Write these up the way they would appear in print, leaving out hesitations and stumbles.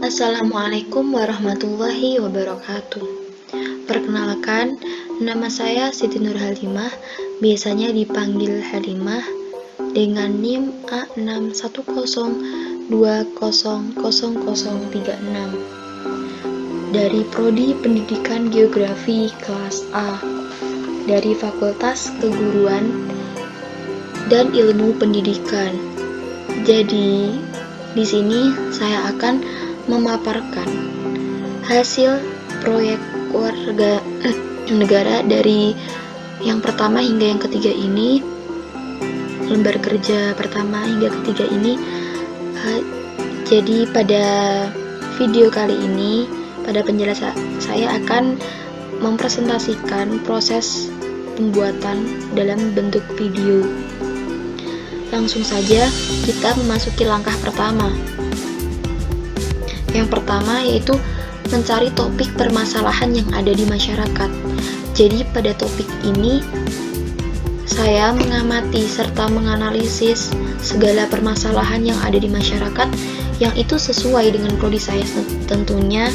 Assalamualaikum warahmatullahi wabarakatuh. Perkenalkan, nama saya Siti Nur Halimah, biasanya dipanggil Halimah, dengan NIM A61020036 dari Prodi Pendidikan Geografi kelas A dari Fakultas Keguruan dan Ilmu Pendidikan. Jadi, di sini saya akan memaparkan hasil proyek warga negara dari yang pertama hingga yang ketiga ini, lembar kerja pertama hingga ketiga ini. Jadi pada video kali ini, pada penjelasan saya akan mempresentasikan proses pembuatan dalam bentuk video. Langsung saja kita memasuki langkah pertama. Yang pertama yaitu mencari topik permasalahan yang ada di masyarakat. Jadi pada topik ini saya mengamati serta menganalisis segala permasalahan yang ada di masyarakat yang itu sesuai dengan prodi saya tentunya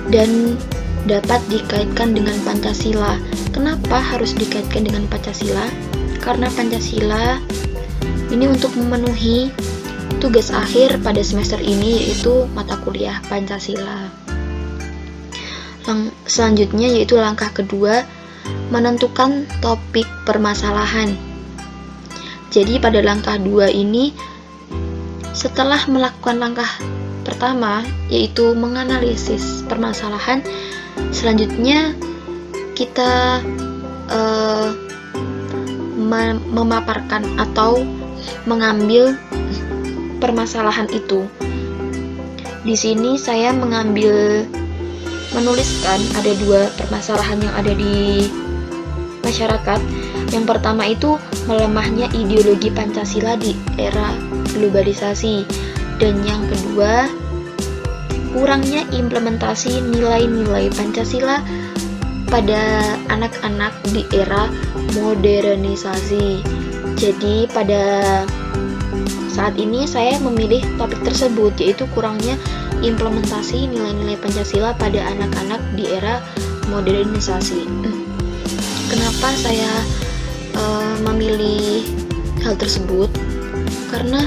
dan dapat dikaitkan dengan Pancasila. Kenapa harus dikaitkan dengan Pancasila? Karena Pancasila ini untuk memenuhi tugas akhir pada semester ini, yaitu mata kuliah Pancasila. Selanjutnya yaitu langkah kedua, menentukan topik permasalahan. Jadi pada langkah 2 ini, setelah melakukan langkah pertama yaitu menganalisis permasalahan, selanjutnya kita memaparkan atau mengambil permasalahan itu. Di sini saya menuliskan ada 2 permasalahan yang ada di masyarakat. Yang pertama itu melemahnya ideologi Pancasila di era globalisasi, dan yang kedua kurangnya implementasi nilai-nilai Pancasila pada anak-anak di era modernisasi. Jadi pada saat ini saya memilih topik tersebut, yaitu kurangnya implementasi nilai-nilai Pancasila pada anak-anak di era modernisasi. Kenapa saya memilih hal tersebut? Karena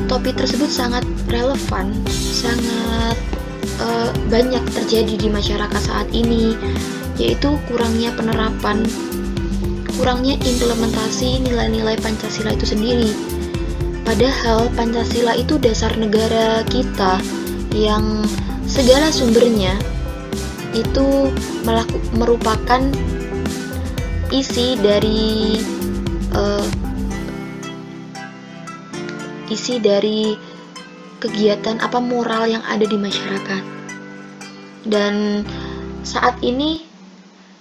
topik tersebut sangat relevan, sangat banyak terjadi di masyarakat saat ini, yaitu kurangnya penerapan, kurangnya implementasi nilai-nilai Pancasila itu sendiri. Padahal Pancasila itu dasar negara kita yang segala sumbernya itu merupakan isi dari kegiatan moral yang ada di masyarakat. Dan saat ini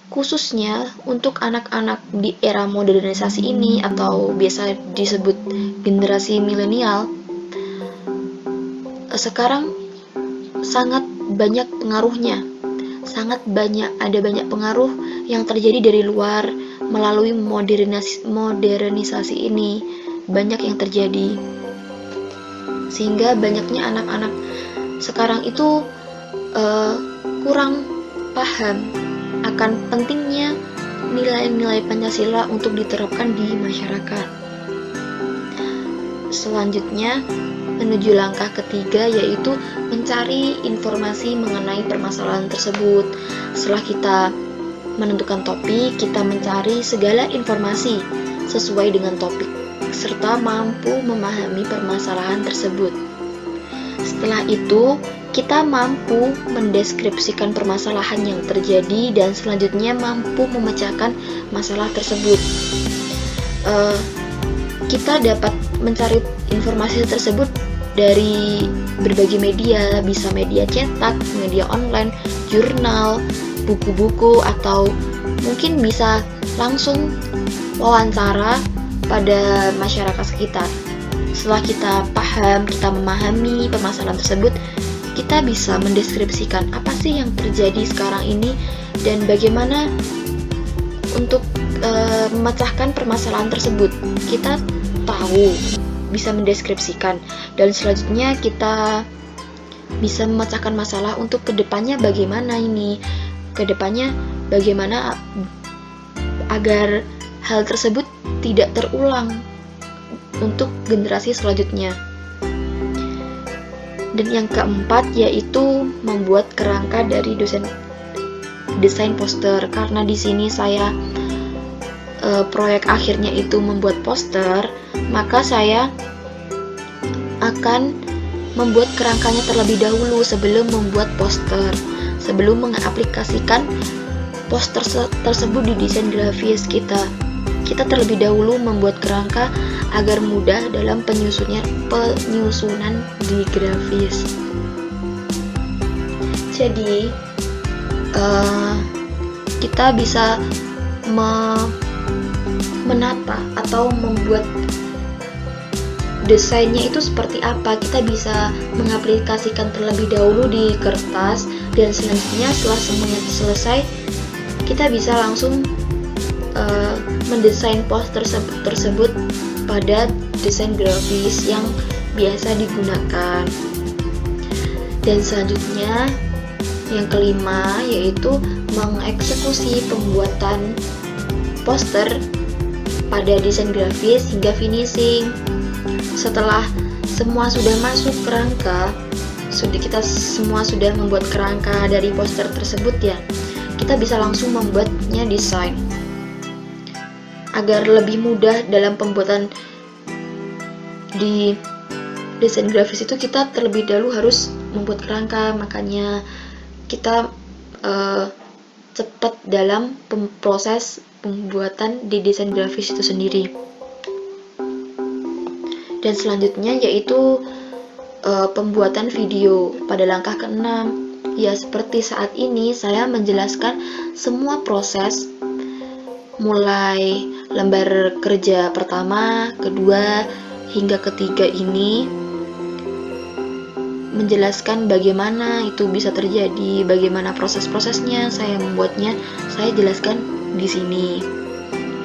khususnya untuk anak-anak di era modernisasi ini atau biasa disebut generasi milenial, sekarang sangat banyak pengaruhnya, ada banyak pengaruh yang terjadi dari luar melalui modernisasi ini, banyak yang terjadi, sehingga banyaknya anak-anak sekarang itu kurang paham akan pentingnya nilai-nilai Pancasila untuk diterapkan di masyarakat. Selanjutnya menuju langkah ketiga, yaitu mencari informasi mengenai permasalahan tersebut. Setelah kita menentukan topik, kita mencari segala informasi sesuai dengan topik serta mampu memahami permasalahan tersebut. Setelah itu, kita mampu mendeskripsikan permasalahan yang terjadi dan selanjutnya mampu memecahkan masalah tersebut. Kita dapat mencari informasi tersebut dari berbagai media, bisa media cetak, media online, jurnal, buku-buku, atau mungkin bisa langsung wawancara pada masyarakat sekitar. Setelah kita paham, kita memahami permasalahan tersebut, kita bisa mendeskripsikan apa sih yang terjadi sekarang ini dan bagaimana untuk memecahkan permasalahan tersebut. Kita tahu, bisa mendeskripsikan, dan selanjutnya kita bisa memecahkan masalah untuk kedepannya bagaimana agar hal tersebut tidak terulang untuk generasi selanjutnya. Dan yang keempat yaitu membuat kerangka dari desain poster. Karena di sini saya proyek akhirnya itu membuat poster, maka saya akan membuat kerangkanya terlebih dahulu sebelum membuat poster, sebelum mengaplikasikan poster tersebut di desain grafis kita. Kita terlebih dahulu membuat kerangka agar mudah dalam penyusunan di grafis. Jadi kita bisa menata atau membuat desainnya itu seperti apa. Kita bisa mengaplikasikan terlebih dahulu di kertas, dan selanjutnya setelah semuanya selesai, kita bisa langsung mendesain poster tersebut pada desain grafis yang biasa digunakan. Dan selanjutnya yang kelima yaitu mengeksekusi pembuatan poster pada desain grafis hingga finishing. Setelah semua sudah masuk kerangka, kita semua sudah membuat kerangka dari poster tersebut ya, kita bisa langsung membuatnya desain. Agar lebih mudah dalam pembuatan di desain grafis itu, kita terlebih dahulu harus membuat kerangka, makanya kita cepat dalam proses pembuatan di desain grafis itu sendiri. Dan selanjutnya yaitu pembuatan video pada langkah ke-6. Ya, seperti saat ini saya menjelaskan semua proses mulai lembar kerja pertama, kedua, hingga ketiga ini, menjelaskan bagaimana itu bisa terjadi, bagaimana proses-prosesnya saya membuatnya, saya jelaskan di sini.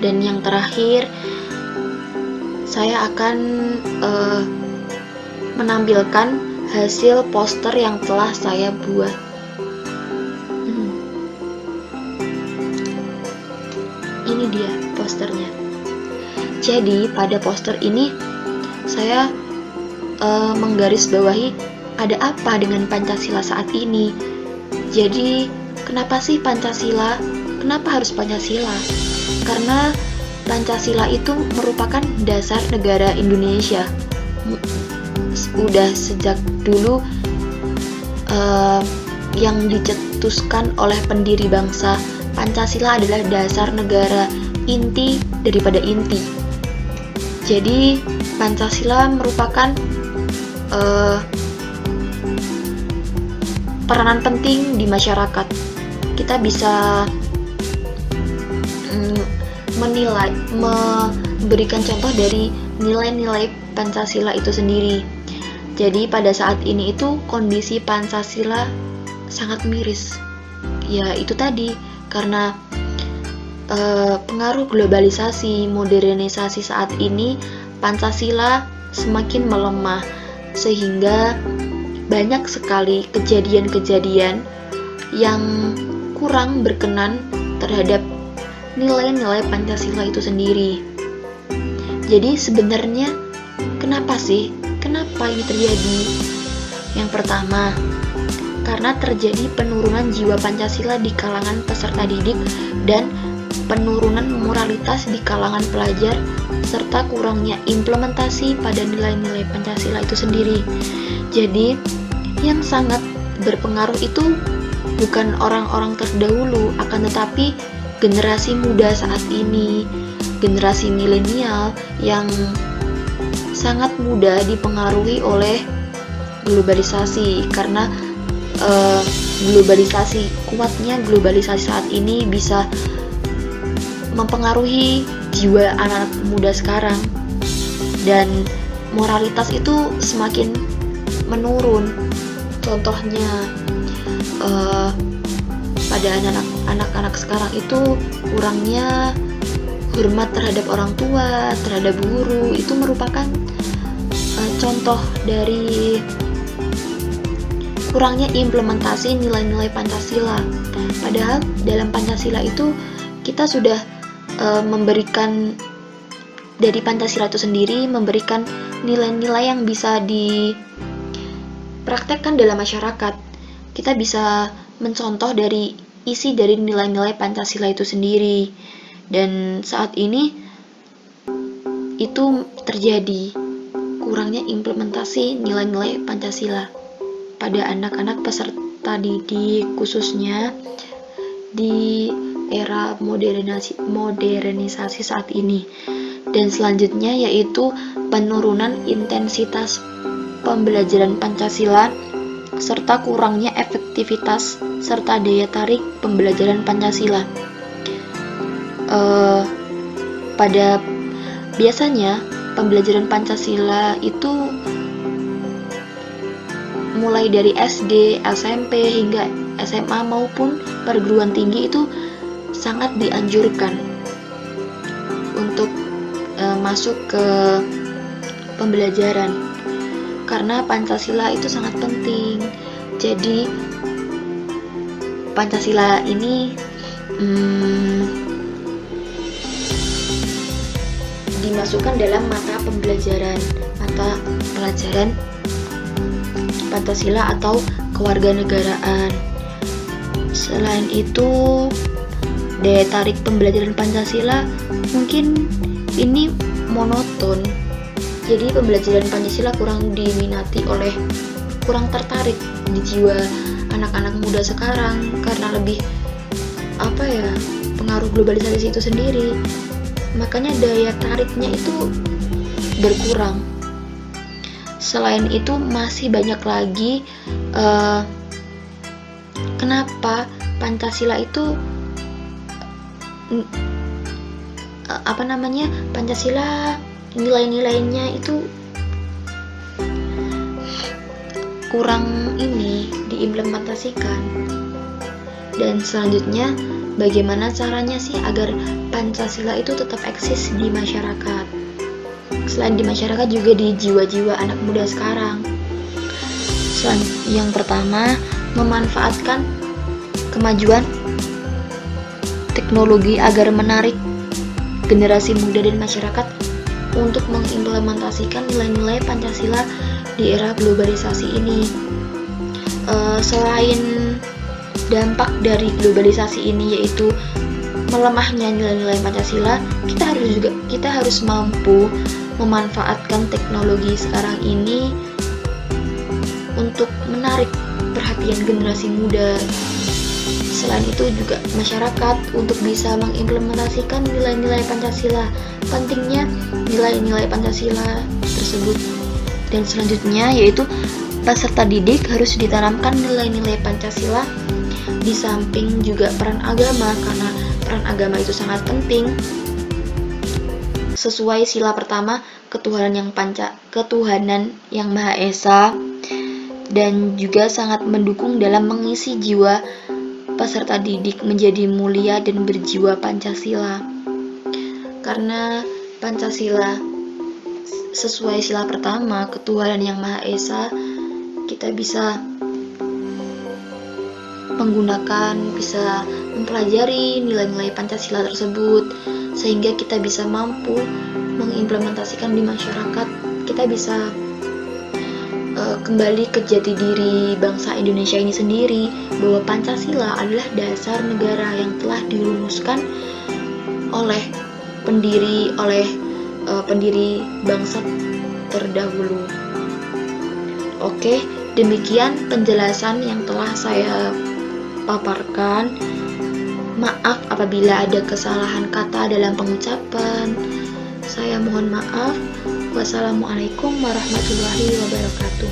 Dan yang terakhir, saya akan menampilkan hasil poster yang telah saya buat. Ini dia posternya. Jadi pada poster ini saya menggarisbawahi ada apa dengan Pancasila saat ini. Jadi kenapa sih Pancasila? Kenapa harus Pancasila? Karena Pancasila itu merupakan dasar negara Indonesia. Udah sejak dulu yang dicetuskan oleh pendiri bangsa. Pancasila adalah dasar negara, inti daripada inti. Jadi Pancasila merupakan peranan penting di masyarakat. Kita bisa memberikan contoh dari nilai-nilai Pancasila itu sendiri. Jadi pada saat ini itu kondisi Pancasila sangat miris. Ya itu tadi, karena pengaruh globalisasi, modernisasi saat ini, Pancasila semakin melemah, sehingga banyak sekali kejadian-kejadian yang kurang berkenan terhadap nilai-nilai Pancasila itu sendiri. Jadi sebenarnya kenapa ini terjadi? Yang pertama, karena terjadi penurunan jiwa Pancasila di kalangan peserta didik dan penurunan moralitas di kalangan pelajar, serta kurangnya implementasi pada nilai-nilai Pancasila itu sendiri. Jadi yang sangat berpengaruh itu bukan orang-orang terdahulu, akan tetapi generasi muda saat ini, generasi milenial yang sangat mudah dipengaruhi oleh globalisasi. Karena kuatnya globalisasi saat ini bisa mempengaruhi jiwa anak-anak muda sekarang, dan moralitas itu semakin menurun. Contohnya pada anak-anak sekarang itu kurangnya hormat terhadap orang tua, terhadap guru. Itu merupakan contoh dari kurangnya implementasi nilai-nilai Pancasila. Padahal dalam Pancasila itu kita sudah memberikan, dari Pancasila itu sendiri memberikan nilai-nilai yang bisa dipraktekkan dalam masyarakat. Kita bisa mencontoh dari isi dari nilai-nilai Pancasila itu sendiri. Dan saat ini itu terjadi kurangnya implementasi nilai-nilai Pancasila pada anak-anak peserta didik, khususnya di era modernisasi saat ini. Dan selanjutnya yaitu penurunan intensitas pembelajaran Pancasila serta kurangnya efektivitas serta daya tarik pembelajaran Pancasila. Pada biasanya pembelajaran Pancasila itu mulai dari SD, SMP hingga SMA maupun perguruan tinggi itu sangat dianjurkan untuk masuk ke pembelajaran, karena Pancasila itu sangat penting. Jadi Pancasila ini dimasukkan dalam mata pelajaran Pancasila atau kewarganegaraan. Selain itu, daya tarik pembelajaran Pancasila mungkin ini monoton. Jadi pembelajaran Pancasila kurang tertarik di jiwa anak-anak muda sekarang karena lebih pengaruh globalisasi itu sendiri. Makanya daya tariknya itu berkurang. Selain itu masih banyak lagi kenapa Pancasila itu Pancasila nilai-nilainya itu kurang diimplementasikan. Dan selanjutnya, bagaimana caranya sih agar Pancasila itu tetap eksis di masyarakat? Selain di masyarakat juga di jiwa-jiwa anak muda sekarang. Yang pertama, memanfaatkan kemajuan teknologi agar menarik generasi muda dan masyarakat untuk mengimplementasikan nilai-nilai Pancasila di era globalisasi ini. Selain dampak dari globalisasi ini yaitu melemahnya nilai-nilai Pancasila, kita harus mampu memanfaatkan teknologi sekarang ini untuk menarik perhatian generasi muda. Selain itu juga masyarakat untuk bisa mengimplementasikan nilai-nilai Pancasila. Pentingnya nilai-nilai Pancasila tersebut. Dan selanjutnya yaitu peserta didik harus ditanamkan nilai-nilai Pancasila, di samping juga peran agama, karena peran agama itu sangat penting. Sesuai sila pertama, ketuhanan yang Maha Esa, dan juga sangat mendukung dalam mengisi jiwa peserta didik menjadi mulia dan berjiwa Pancasila. Karena Pancasila sesuai sila pertama, ketuhanan yang Maha Esa, kita bisa bisa mempelajari nilai-nilai Pancasila tersebut, sehingga kita bisa mampu mengimplementasikan di masyarakat. Kita bisa kembali ke jati diri bangsa Indonesia ini sendiri, bahwa Pancasila adalah dasar negara yang telah dirumuskan oleh pendiri bangsa terdahulu. Oke, demikian penjelasan yang telah saya paparkan. Maaf apabila ada kesalahan kata dalam pengucapan. Saya mohon maaf. Wassalamualaikum warahmatullahi wabarakatuh.